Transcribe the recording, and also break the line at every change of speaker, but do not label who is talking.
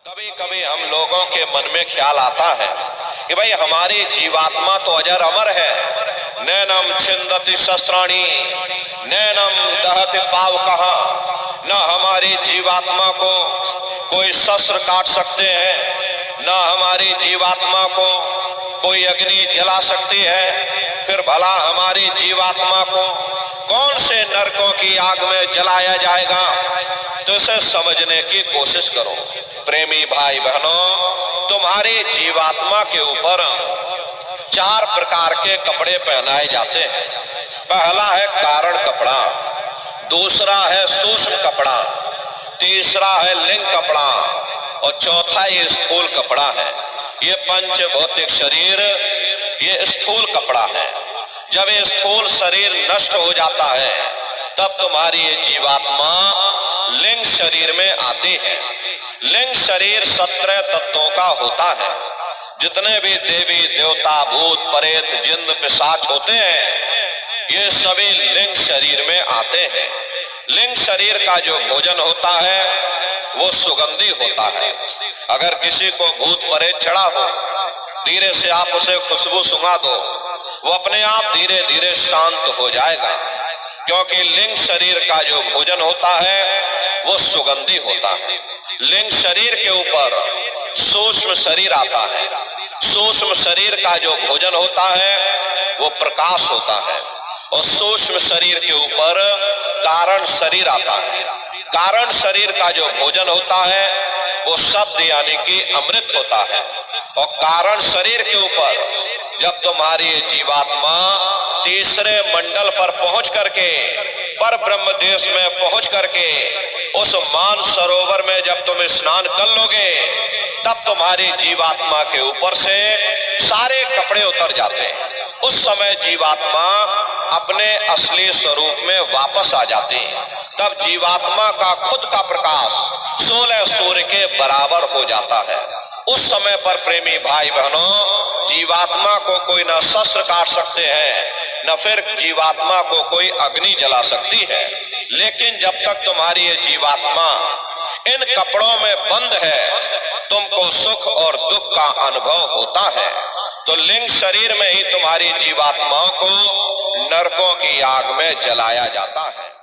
कभी कभी हम लोगों के मन में ख्याल आता है कि भाई हमारी जीवात्मा तो अजर अमर है। नैनम छिंदति शस्त्राणी नैनम दहति पावकः। न हमारी जीवात्मा को कोई शस्त्र काट सकते हैं, न हमारी जीवात्मा को कोई अग्नि जला सकती है। फिर भला हमारी जीवात्मा को कौन से नरकों की आग में जलाया जाएगा? तो इसे समझने की कोशिश करो। प्रेमी भाई बहनों, तुम्हारी जीवात्मा के ऊपर 4 प्रकार के कपड़े पहनाए जाते हैं। पहला है कारण कपड़ा, दूसरा है सूक्ष्म कपड़ा, तीसरा है लिंग कपड़ा और चौथा ये स्थूल कपड़ा है। ये पंच भौतिक शरीर ये स्थूल कपड़ा है। जब ये स्थूल शरीर नष्ट हो जाता है तब तुम्हारी ये जीवात्मा लिंग शरीर में आती है। लिंग शरीर 17 तत्वों का होता है। जितने भी देवी देवता भूत प्रेत जिन्न पिशाच होते हैं ये सभी लिंग शरीर में आते हैं। लिंग शरीर का जो भोजन होता है वो सुगंधी होता है। अगर किसी को भूत प्रेत चढ़ा हो, धीरे से आप उसे खुशबू सुंघा दो, वो अपने आप धीरे धीरे शांत हो जाएगा, क्योंकि लिंग शरीर का जो भोजन होता है वो सुगंधी होता है। लिंग शरीर के ऊपर सूक्ष्म शरीर आता है। सूक्ष्म शरीर का जो भोजन होता है वो प्रकाश होता है और सूक्ष्म शरीर के ऊपर कारण शरीर आता है। कारण शरीर का जो भोजन होता है वो शब्द यानी कि अमृत होता है। और कारण शरीर के ऊपर जब तुम्हारी जीवात्मा तीसरे मंडल पर पहुंच करके पर ब्रह्म देश में पहुंच करके उस मान सरोवर में जब तुम स्नान कर लोगे तब तुम्हारी जीवात्मा के ऊपर से सारे कपड़े उतर जाते हैं। उस समय जीवात्मा अपने असली स्वरूप में वापस आ जाती है। तब जीवात्मा का खुद का प्रकाश 16 सूर्य के बराबर हो जाता है। उस समय पर प्रेमी भाई बहनों, जीवात्मा को कोई न शस्त्र काट सकते हैं न फिर जीवात्मा को कोई अग्नि जला सकती है। लेकिन जब तक तुम्हारी ये जीवात्मा इन कपड़ों में बंद है तुमको सुख और दुख का अनुभव होता है। तो लिंग शरीर में ही तुम्हारी जीवात्माओं को नरकों की आग में जलाया जाता है।